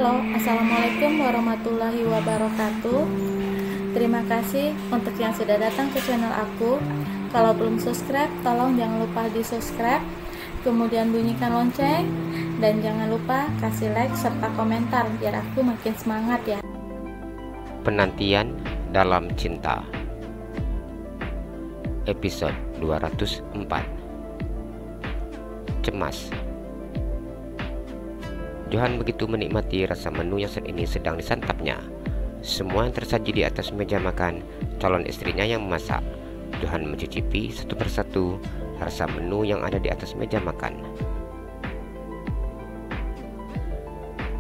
Halo, Assalamualaikum warahmatullahi wabarakatuh. Terima kasih untuk yang sudah datang ke channel aku. Kalau belum subscribe, tolong jangan lupa di subscribe, kemudian bunyikan lonceng, dan jangan lupa kasih like serta komentar biar aku makin semangat ya. Penantian dalam cinta, episode 204. Cemas. Johan begitu menikmati rasa menu yang saat ini sedang disantapnya. Semua yang tersaji di atas meja makan, calon istrinya yang memasak. Johan mencicipi satu persatu rasa menu yang ada di atas meja makan.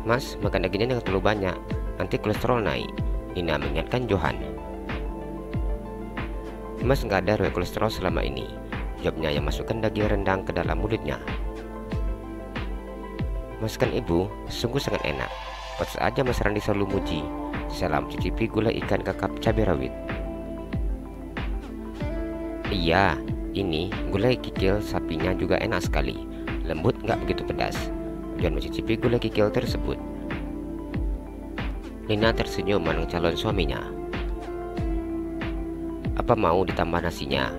Mas, makan dagingnya jangan terlalu banyak, nanti kolesterol naik, Nina mengingatkan Johan. Mas nggak ada riwayat kolesterol selama ini, jawabnya yang masukkan daging rendang ke dalam mulutnya. Masakan ibu sungguh sangat enak. Pas aja Mas Randi selalu muji. Salam cicipi gulai ikan kakap cabai rawit. Iya, ini gulai kikil sapinya juga enak sekali. Lembut nggak begitu pedas. Johan mencicipi gulai kikil tersebut. Nina tersenyum memandang calon suaminya. Apa mau ditambah nasinya?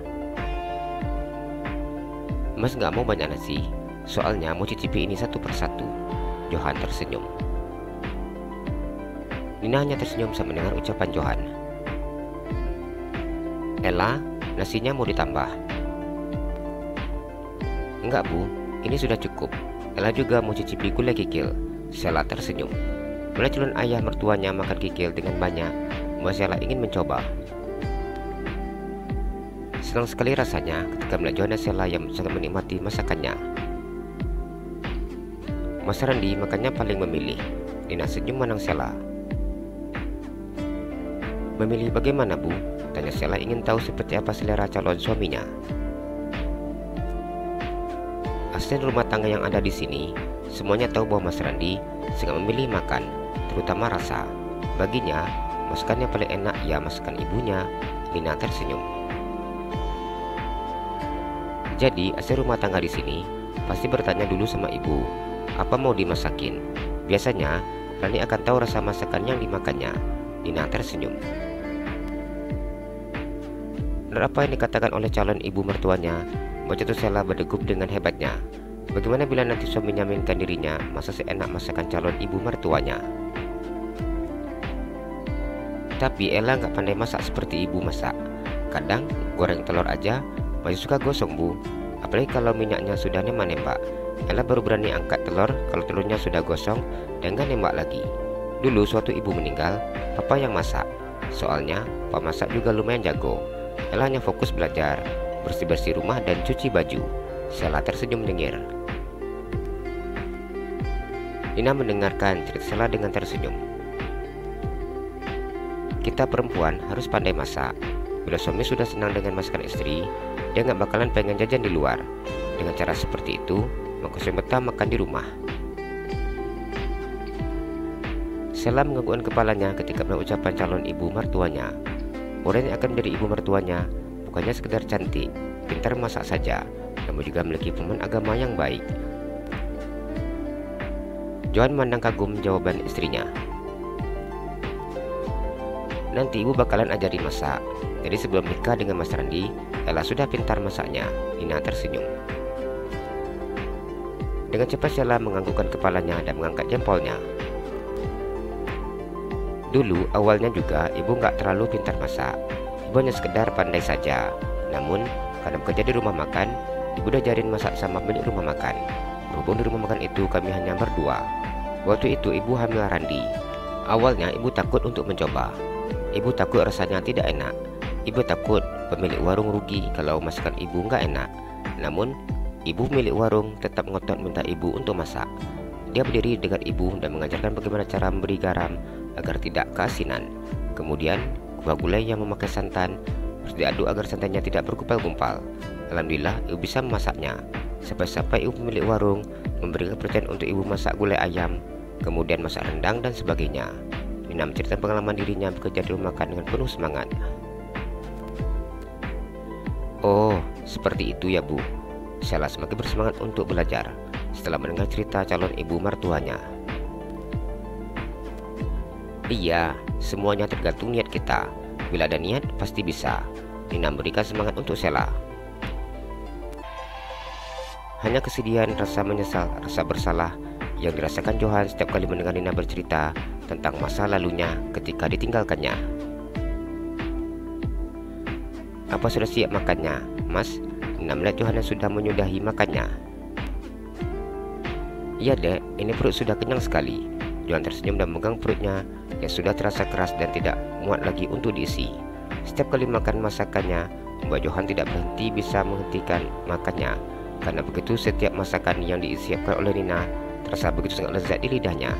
Mas nggak mau banyak nasi, soalnya mau cicipi ini satu persatu. Johan tersenyum. Nina hanya tersenyum saat mendengar ucapan Johan. Ella, nasinya mau ditambah? Enggak bu, ini sudah cukup. Ella juga mau cicipi gulai kikil. Sheila tersenyum. Melihat calon ayah mertuanya makan kikil dengan banyak, membuat Sheila ingin mencoba. Senang sekali rasanya ketika melihat Johan dan Sheila yang sangat menikmati masakannya. Mas Randi makannya paling memilih. Nina senyum memandang Sheila. Memilih bagaimana bu? Tanya Sheila ingin tahu seperti apa selera calon suaminya. Asisten rumah tangga yang ada di sini, semuanya tahu bahwa Mas Randi sangat memilih makan, terutama rasa. Baginya, masakan yang paling enak ya masakan ibunya. Nina tersenyum. Jadi, asisten rumah tangga di sini pasti bertanya dulu sama ibu, apa mau dimasakin? Biasanya, Rani akan tahu rasa masakan yang dimakannya. Nina tersenyum. Benar apa yang dikatakan oleh calon ibu mertuanya, bocah Sheila berdegup dengan hebatnya. Bagaimana bila nanti suaminya mainkan dirinya masak seenak masakan calon ibu mertuanya? Tapi Ella nggak pandai masak seperti ibu masak. Kadang goreng telur aja masih suka gosong bu. Apalagi kalau minyaknya sudah nembak-nembak. Ella baru berani angkat telur kalau telurnya sudah gosong dan gak nembak lagi. Dulu suatu ibu meninggal, papa yang masak. Soalnya papa masak juga lumayan jago. Ella hanya fokus belajar, bersih-bersih rumah dan cuci baju. Sheila tersenyum mendengar. Nina mendengarkan cerita Sheila dengan tersenyum. Kita perempuan harus pandai masak. Bila suami sudah senang dengan masakan istri, dia gak bakalan pengen jajan di luar. Dengan cara seperti itu, maka suami betah makan di rumah. Sheila menganggukkan kepalanya ketika mendengar ucapan calon ibu mertuanya. Orang yang akan menjadi ibu mertuanya bukannya sekedar cantik, pintar masak saja, namun juga memiliki pemahaman agama yang baik. Johan memandang kagum jawaban istrinya. Nanti ibu bakalan ajari masak. Jadi sebelum nikah dengan Mas Randi, Ella sudah pintar masaknya. Nina tersenyum. Dengan cepat Sheila menganggukkan kepalanya dan mengangkat jempolnya. Dulu awalnya juga ibu nggak terlalu pintar masak. Ibu hanya sekedar pandai saja. Namun karena bekerja di rumah makan, ibu udah ajarin masak sama pemilik rumah makan. Berhubung di rumah makan itu kami hanya berdua. Waktu itu ibu hamil Randi. Awalnya ibu takut untuk mencoba. Ibu takut rasanya tidak enak. Ibu takut pemilik warung rugi kalau masakan ibu nggak enak. Namun ibu pemilik warung tetap ngotot minta ibu untuk masak. Dia berdiri dekat ibu dan mengajarkan bagaimana cara memberi garam agar tidak keasinan. Kemudian kuah gulai yang memakai santan harus diaduk agar santannya tidak bergumpal-gumpal. Alhamdulillah ibu bisa memasaknya. Sampai-sampai ibu pemilik warung memberikan kepercayaan untuk ibu masak gulai ayam, kemudian masak rendang dan sebagainya. Nina menceritakan pengalaman dirinya bekerja di rumah makan dengan penuh semangat. Oh, seperti itu ya bu. Sheila semakin bersemangat untuk belajar setelah mendengar cerita calon ibu mertuanya. Iya, semuanya tergantung niat kita. Bila ada niat, pasti bisa. Nina memberikan semangat untuk Sheila. Hanya kesedihan, rasa menyesal, rasa bersalah yang dirasakan Johan setiap kali mendengar Nina bercerita tentang masa lalunya ketika ditinggalkannya. Apa sudah siap makannya, Mas? Nina melihat Johan yang sudah menyudahi makannya. Iya, Dek, ini perut sudah kenyang sekali. Johan tersenyum dan memegang perutnya yang sudah terasa keras dan tidak muat lagi untuk diisi. Setiap kali makan masakannya, membuat Johan tidak berhenti bisa menghentikan makannya. Karena begitu setiap masakan yang disiapkan oleh Nina terasa begitu sangat lezat di lidahnya.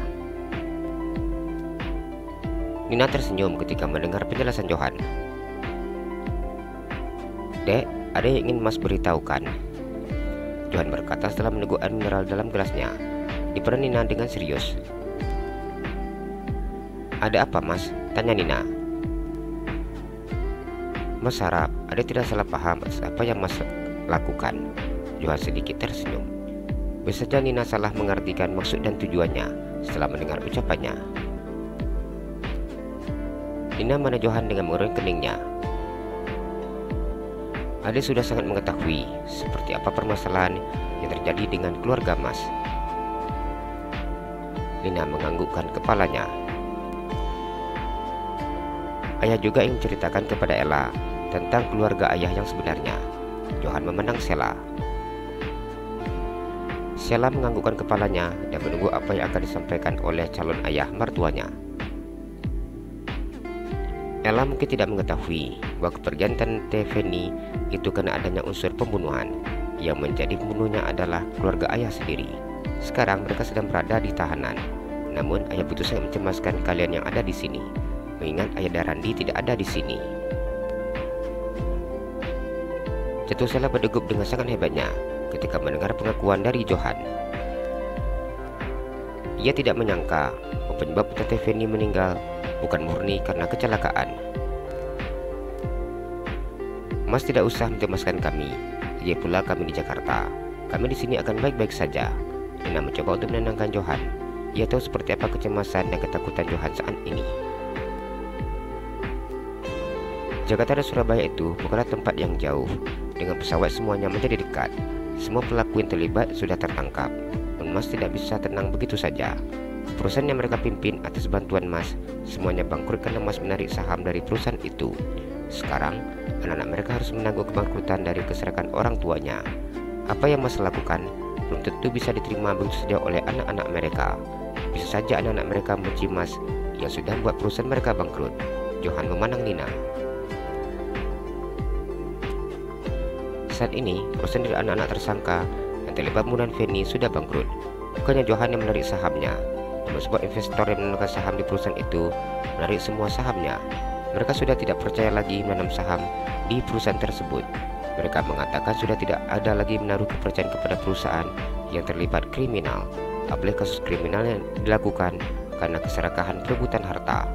Nina tersenyum ketika mendengar penjelasan Johan. Dek, ada yang ingin Mas beritahukan. Johan berkata setelah meneguk air mineral dalam gelasnya. Diperan Nina dengan serius. Ada apa, Mas? Tanya Nina. Mas harap ada tidak salah paham atas apa yang Mas lakukan. Johan sedikit tersenyum. Bisa saja Nina salah mengartikan maksud dan tujuannya setelah mendengar ucapannya. Nina mana Johan dengan mengurungkan keningnya. Ade sudah sangat mengetahui seperti apa permasalahan yang terjadi dengan keluarga Mas. Nina menganggukkan kepalanya. Ayah juga ingin ceritakan kepada Ella tentang keluarga ayah yang sebenarnya. Johan memandang Sheila. Sheila menganggukkan kepalanya dan menunggu apa yang akan disampaikan oleh calon ayah mertuanya. Ella mungkin tidak mengetahui bahwa kepergian Tante Feni itu karena adanya unsur pembunuhan. Yang menjadi pembunuhnya adalah keluarga ayah sendiri. Sekarang mereka sedang berada di tahanan. Namun ayah begitu sangat mencemaskan kalian yang ada di sini, mengingat ayah Darandi tidak ada di sini. Jatuh Sheila berdegup dengan sangat hebatnya ketika mendengar pengakuan dari Johan. Ia tidak menyangka bahwa penyebab Tante Feni meninggal bukan murni karena kecelakaan. Mas tidak usah mencemaskan kami. Lagi pula kami di Jakarta. Kami di sini akan baik-baik saja. Nina mencoba untuk menenangkan Johan. Ia tahu seperti apa kecemasan dan ketakutan Johan saat ini. Jakarta dan Surabaya itu bukanlah tempat yang jauh. Dengan pesawat semuanya menjadi dekat. Semua pelaku yang terlibat sudah tertangkap. Dan Mas tidak bisa tenang begitu saja. Perusahaan yang mereka pimpin atas bantuan Mas semuanya bangkrut karena Mas menarik saham dari perusahaan itu. Sekarang anak-anak mereka harus menanggung kebangkrutan dari keserakan orang tuanya. Apa yang Mas lakukan belum tentu bisa diterima begitu saja oleh anak-anak mereka. Bisa saja anak-anak mereka membenci Mas yang sudah membuat perusahaan mereka bangkrut. Johan memandang Nina. Saat ini, perusahaan dari anak-anak tersangka yang terlibat pembunuhan Feni sudah bangkrut. Bukannya Johan yang menarik sahamnya, namun sebuah investor yang menanamkan saham di perusahaan itu menarik semua sahamnya. Mereka sudah tidak percaya lagi menanam saham di perusahaan tersebut. Mereka mengatakan sudah tidak ada lagi menaruh kepercayaan kepada perusahaan yang terlibat kriminal, apalagi kasus kriminal yang dilakukan karena keserakahan perebutan harta.